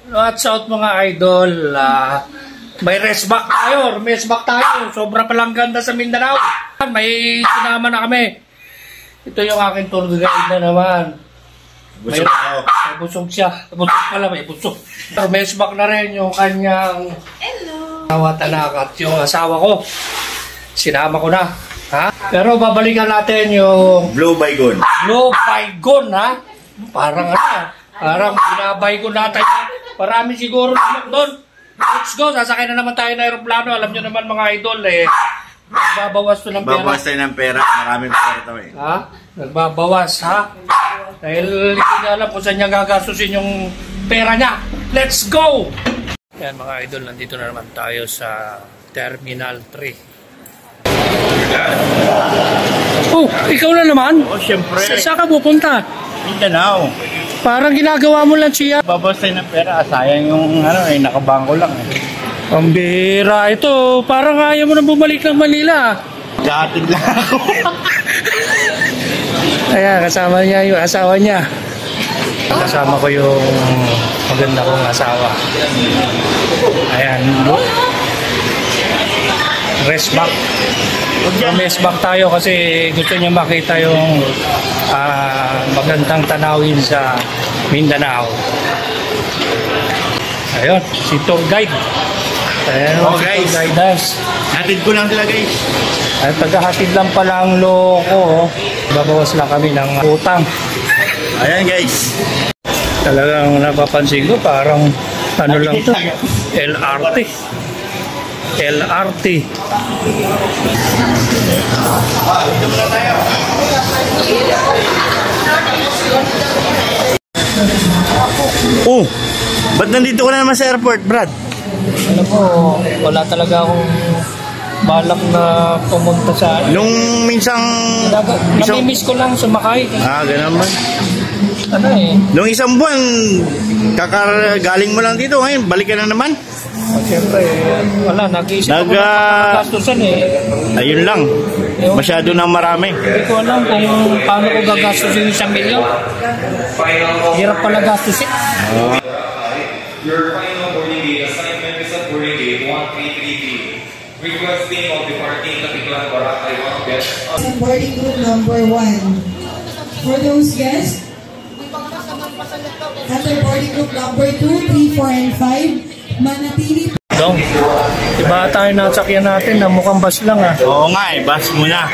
Watch out mga idol. May rest back tayo. Sobra palang ganda sa Mindanao. May sinama na kami. Ito yung aking tour guide na naman. May busog siya. Busog pala, may busog. May rest back na rin yung kanyang Tanak at yung asawa ko. Sinama ko na. Ha? Pero babalikan natin yung Blue Baygon. Blue Baygon, ha? Parang binabaygon natin. Marami siguro doon. Let's go, sasakay na naman tayo ng aeroplano. Alam nyo naman mga idol nagbabawas to ng pera. Babawas tayo ng pera. Maraming pera to eh. Ha? Nagbabawas, ha? Dahil hindi na alam kung saan niya gagastusin yung pera niya. Let's go! Yan mga idol, nandito na naman tayo sa Terminal 3. Oh, ikaw na naman? Oh, syempre. Saan ka pupunta? Mindanao. Parang ginagawa mo lang siya. Babawas tayo ng pera. Sayang yung nakabangko lang eh. Pambira ito. Parang ayaw mo na bumalik ng Manila. Gatid lang ako. Ayan, kasama niya yung asawa niya. Kasama ko yung maganda kong asawa. Ayan. Rest back. Rest back tayo kasi gusto niya makita yung magandang tanawin sa Mindanao. Ayun, si tour guide. Ayan, oh, guys. Hatid ko lang sila guys. At pagkahatid lang pala ang loko. Babawas lang kami ng utang. Ayan guys. Talagang napapansin ko parang ano lang to. LRT. Oh, ba't nandito ko na naman sa airport, Brad? Alam mo, wala talaga akong balak na pumunta sa... Nung minsang... Namimiss ko lang sumakay. Ganun ba? Ano eh? Nung isang buwan, galing mo lang dito, ngayon, balik ka na naman? Siyempre, wala, nag-iisip ako ng gastusan eh. Ayun lang. Masyado nang marami. Hindi ko alam kung paano ko gagastusin 1 milyon. Hirap pala gastusin. Your final boarding gate assignment is at boarding gate 1333. Requesting of departing Katiklan, Boracay, guests. Boarding group number 1. For those guests, under boarding group number 2, 3, 4, and 5, manatili. Dong, diba tayo nasakyan natin na mukhang bus lang ah. Oo nga eh, bus muna.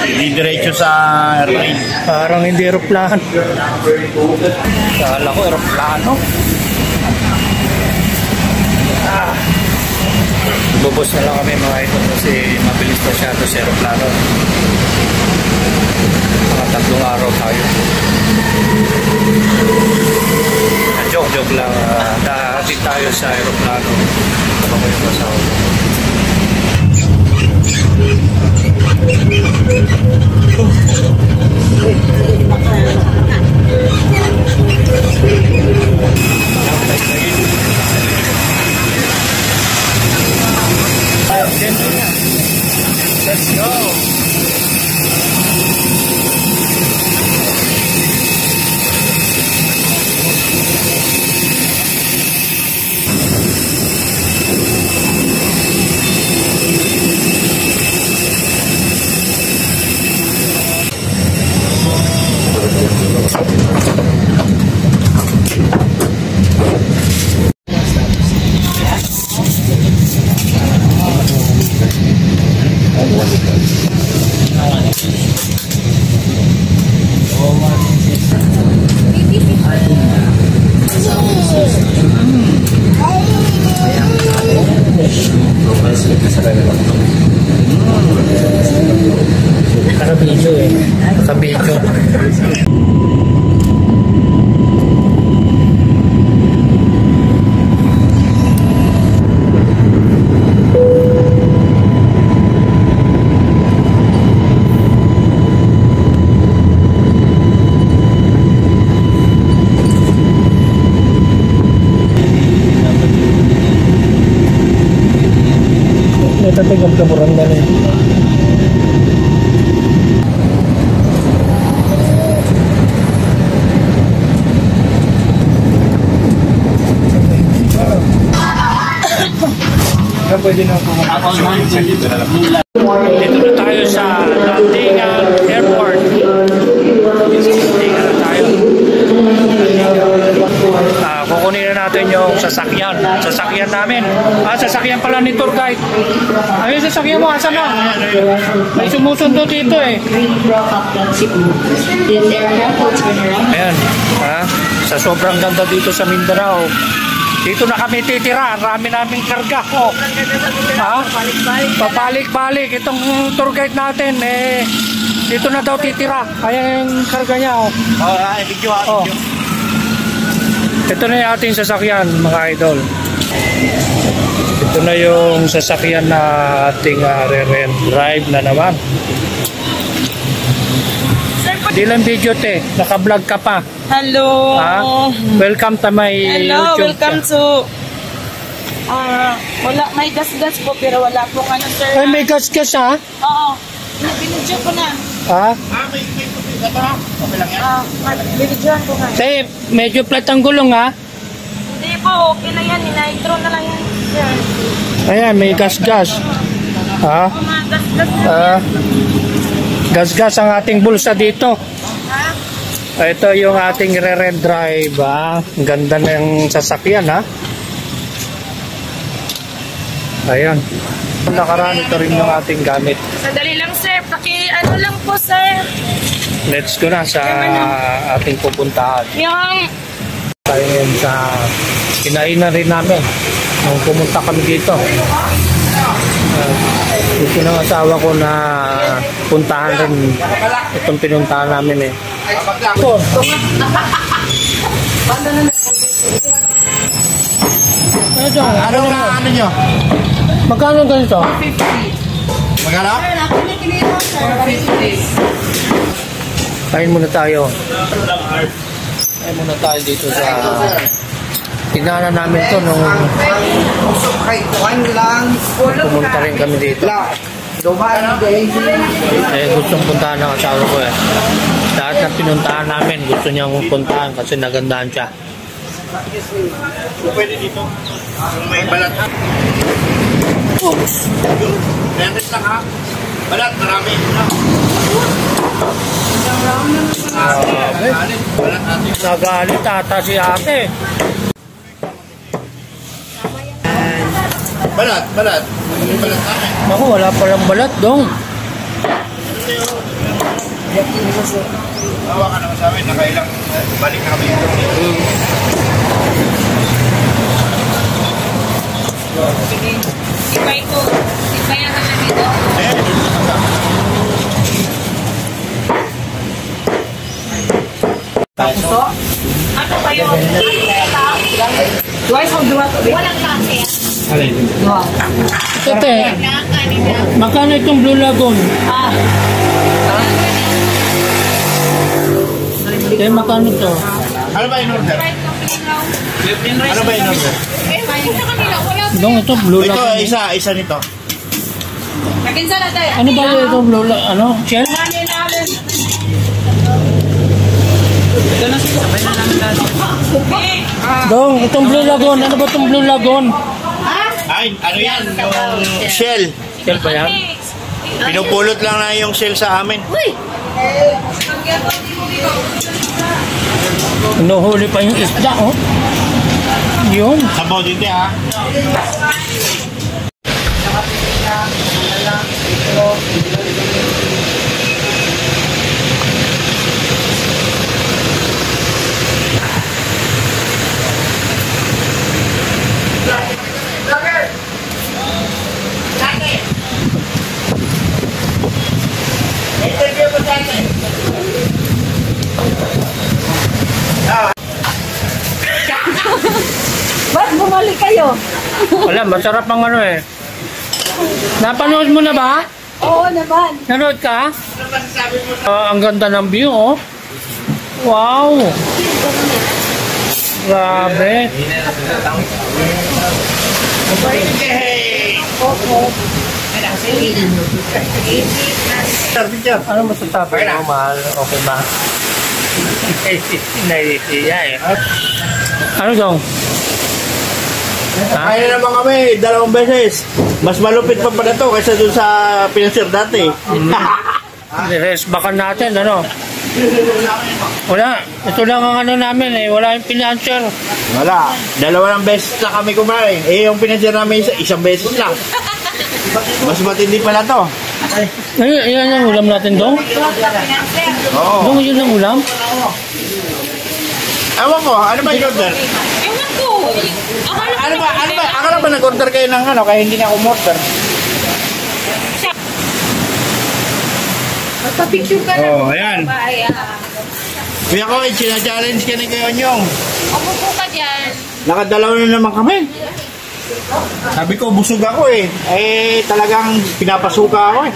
Hindi diretso sa airplane. Parang hindi aeroplano. Kala ko aeroplano. Bubos na lang kami mga ito kasi mabilis masyado sa aeroplano. Mga 3 araw tayo. Joke lang. Dahatid tayo sa aeroplano. Ano ko yung masawa ko. Let's go! Naka-video eh. Naka-video. Natatigam ka burang na eh. Dito na tayo sa Landingan Airport. Landingan na tayo. Kukunin na natin yung sasakyan. Sasakyan namin. Sasakyan pala ni tour guide. Ayun, sasakyan mo. Asan na? May sumusundo dito eh. Ayan. Sa sobrang ganda dito sa Mindanao. Dito na kami titira. Rami naming karga ko. Papalik-balik. Itong tour guide natin dito na daw titira. Kaya yung karga niya Video. Ito na yung ating sasakyan, mga idol. Ito na yung sasakyan na ating re-rent drive na naman. Di lang video te, naka-vlog ka pa. Hello. Welcome to my Hello, YouTube. welcome to wala, may gas-gas po pero wala po sir. Ay, may gas-gas ha? Oo. Binidyo ko na. May ito na. Okay lang yan. Binidyohan ko nga. Te, medyo flat ang gulong ha? Hindi po, okay na yan. Nitro na lang yan, sir. Ayan, may gas-gas. Mga gas-gas po. Gas-gas ang ating bulsa dito. Ito yung ating re-rent drive Ang ganda ng sasakyan Ayan. Nakaraan ito rin yung ating gamit. Sandali lang, sir. Ano lang po, sir. Let's go na sa ating pupuntahan. Yung Tayo ngayon sa kinainan rin namin nung pumunta kami dito. Gusto ng asawa ko na puntahan rin itong pinuntahan namin Ito. Ano nyo? Magkano ganito? Magkano? Kain muna tayo. Kain muna tayo dito sa tinana namin to nung pumunta rin kami dito. Gustong puntahan ng asawa ko Lahat ng pinuntahan namin gusto niyang puntahan kasi nagandahan siya. Pwede dito. May balat ha. Lentis lang ha. Balat, marami. Nagalit ata si ate. Balat. May balat namin. Ako, wala palang balat dong. Bawa ka naman sa amin. Nakailang balik na kami. Ipay ko. Ipay ang kanya dito. Puso? Ano ba yun? Twice o duwa to? Walang kasi. Ate, magkano itong Blue Lagoon? Magkano to? Ano ba in order? Ano ba in order? Dong, ito Blue Ito, Lagoon. isa nito. Ano ba ito Blue Lagoon? Ano? Shell? Dong, itong Blue Lagoon. Ano ba itong Blue Lagoon? Ay, ano yan? Yung shell. Shell ba yan? Pinupulot lang na yung shell sa amin. Nuhuli pa yung isda, Yun. Sabaw dito ha. Ba't bumalik kayo? Wala, masarap ang Napanood mo na ba? Oo naman. Nanood ka? Ang ganda ng view, Wow! Grabe. Ano masasabi mo, mahal? Okay ba? Nahihiya Ano dong? Kaya naman kami, 2 beses. Mas malupit pa pala to kaysa dun sa pinasir dati. Resbakan natin, ano? Wala. Ito lang ang ano namin eh. Wala yung financier. Wala. 2 beses na kami kumain. Eh, yung pinasir namin isang beses lang. Mas matindi pala to. Ay, yan ang ulam natin dong. Oo. Dong, yun ang ulam. Ewan ko, ano ba yung order? Ewan ko. Akala ba nag-order kayo ng ano, kaya hindi na ako order? Magpa-picture ka na. Oo, ayan. Ay, Kuya ko, sina-challenge ka ni Kuya Onyong. umupo ka dyan. Nakadalaw na naman kami. Sabi ko, busog ako eh. Eh, talagang pinapasuka ako eh.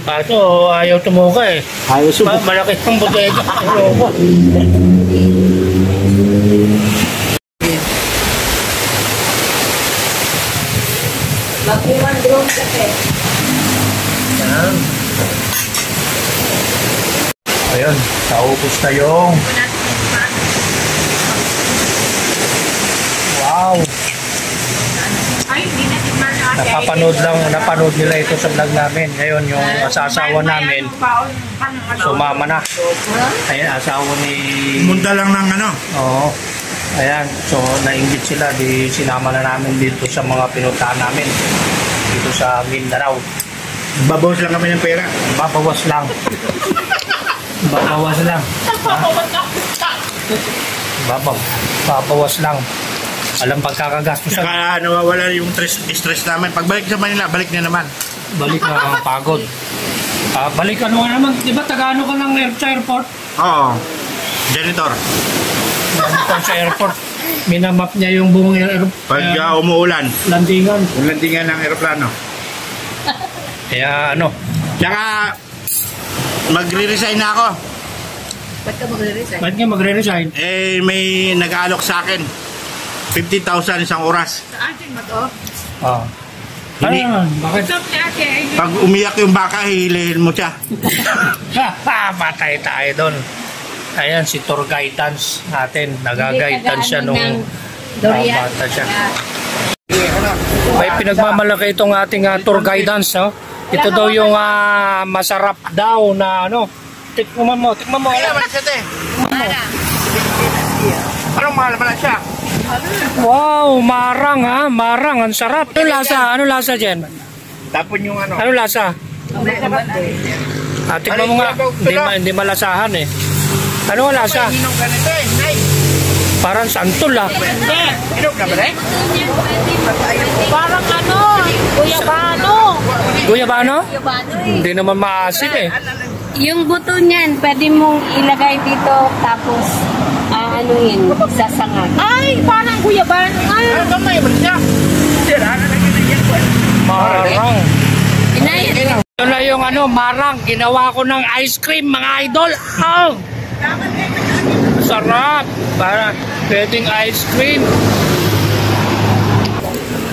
Kaso, ayaw tumuka eh. Ayaw subo. Malaki ang bodega. Ayoko. Yan. Ayun, naubos na yung... Wow! Ay, hindi na si Mark. Napanood nila ito sa vlog namin. Ngayon, yung asawa namin, sumama na. Ayan, asawa ni... Munta lang ng ano. Oo. Ayan, so nainggit sila. Di sinama na namin dito sa mga pinuntahan namin. Dito sa Mindanao. Babawas lang kami ng pera. Babawas lang. Babawas lang. Babawas lang. Alam pagkakagastusan. Saka nawawala yung stress namin. Pagbalik sa Manila, balik na naman. Balik na ang pagod. Balik ano nga naman. Di ba taga-ano ka ng airport? Oo. Janitor. Nandito sa airport. Minamap niya yung buong airport. Pag umuulan, Landingan. yung landingan ng aeroplano. Kaya ano. Tsaka, magre-resign na ako. Ba't ka magre-resign? Ba't nga magre-resign? Eh, may nag-aalok sa akin. 50,000 isang oras. Sa atin ba to? Ah. Ano Hindi. naman? Bakit? Stop ni ate. Pag umiyak yung baka, hihilihin mo siya. Patay tayo doon. Ayan, si tour guidance natin. Nagagaitan siya nung bata siya. May pinagmamalaki itong ating tour guidance. No? Ito daw yung masarap daw na ano. Tikman mo. Kaya naman siya, te. Anong mahal naman siya? Wow, marang ha. Marang, ang sarap. Ano lasa? Ano lasa dyan? Tapon yung ano. Ano lasa? Tikman mo nga. Hindi malasahan eh. Ano ang lasa? Inom ganito eh. Nice. Parang santol ah. Inom na ba eh? Parang ano? Guyabano. Guyabano? Guyabano eh. Hindi naman maasim eh. Yung buto niyan, pwede mong ilagay dito tapos anuhin, sasangag. Ay, parang guyabano nga. Ano kamay ba siya? Marang. Inay, Ito na yung ano, marang. Ginawa ko ng ice cream, mga idol. Oh! Sarap. Parang pwedeng ice cream.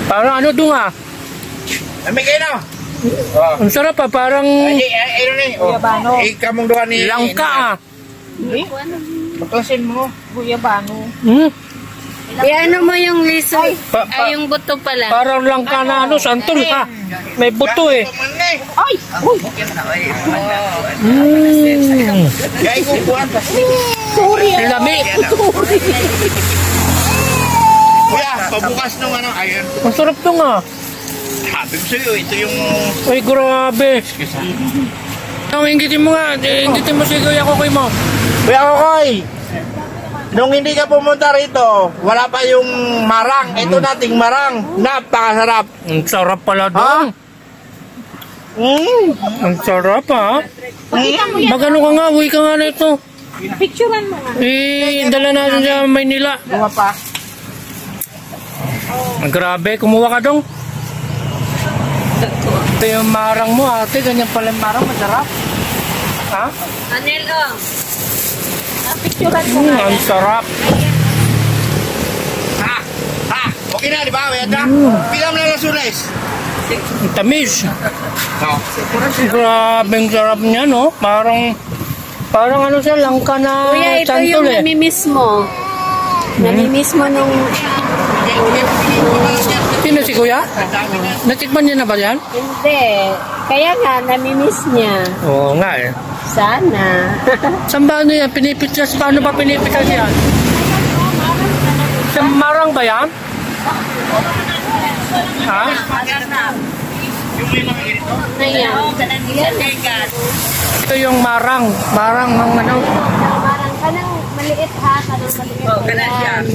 Parang ano doon ah. May kayo na. Ang sarap ah. Parang Ano ni? Guyabano. Ikamong doon ni... langka ah. Baklasin mo. Guyabano. Hmm? iano mo yung liso, Pa- pa- ay yung buto pala. Parang langka na ano, santol ha. May buto eh. Ay! Uy! Kaya ikukuhan pa. Sorry. Lami. Kuya, pabukas nung ano. Ayun. Ang sarap to nga. Sabi ko sa'yo, ito yung... Ay, grabe. Inggitin mo nga. Inggitin mo si Kuya Kokoy mo. Kuya Kokoy, nung hindi ka pumunta rito, wala pa yung marang. Ito nating marang. Napakasarap. Ang sarap pala doon. Ang sarap ha. Magano ka nga, uwi ka nga na ito. Picturean mo nga. Dala natin sa Maynila. Bunga pa. Ang grabe, kumuha ka dong. Ito yung marang mo ate, ganyan pala yung marang, masarap. Ha? Anelo, Picturean mo nga. Ang sarap. Ha? Ha? Okay na, di ba? Wait na. Pila mo na lang sunes. Ang tamis. Oh. Grabe, ang sarap niya no. Parang ano siya, langka na kuya, ito santol yung eh. namimiss mo. Namimiss mo nung si Kuya? Natikman niya na ba yan? Hindi. Kaya nga, namimiss niya. Oo nga eh. Sana. Saan ba ano yan? Pinipitas? Paano ba pinipitas yan? Sa marang ba yan? Ha? Ayan. Ito yung marang. Marang ng ano? Parang kanang maliit ha. Kanang maliit. Oh, kanang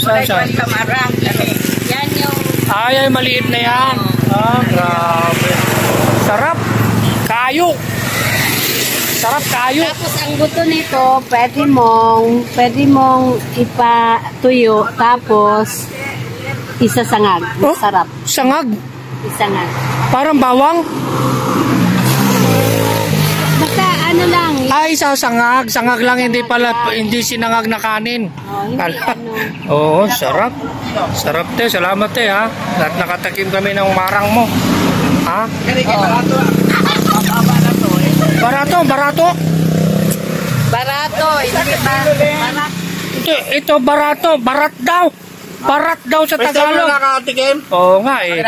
Saan? yan yung Ay, maliit na yan. Ah, grabe. Sarap. Kayo. Sarap kayo. Tapos ang buto nito, pwede mong ipatuyo, tapos isasangag. Oh? Sarap. Sangag. Isangag. Parang bawang. Basta ano lang. Ay, sangag. Sangag lang, hindi sinangag na kanin. Oh, hindi ano. Oo, sarap. Sarap te. Salamat te ha. At nakatakim kami ng marang mo. Ha? Barato. Barato. Hindi ba? Barat. Ito barato. Barat daw. Barat daw sa Pwede mo Tagalog. nakatikim? Oo nga eh.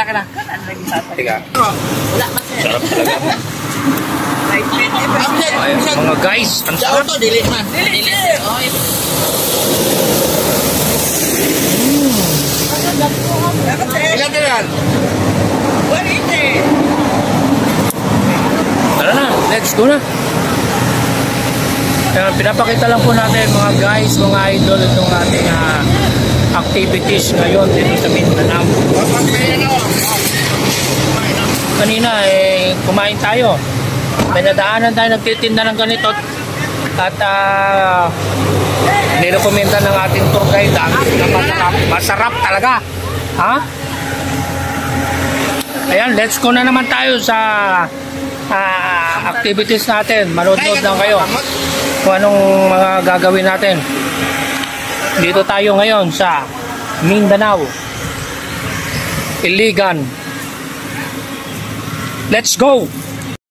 Tiga. Sarap talaga. Ay, mga guys, ang Sa sarap. auto, dilit man. Ilan ka yan? Tara na, let's go na. Pinapakita lang po natin mga guys, mga idol, itong ating activities ngayon dito sa Mindanao. Kanina kumain tayo. May nadaanan tayo, nagtitinda ng ganito. At nirekomenda ng ating tour guide na masarap talaga. Ha? Ayan, let's go na naman tayo sa activities natin. Manood-nood lang kayo kung anong mga gagawin natin. Dito tayo ngayon sa Mindanao, Iligan. Let's go!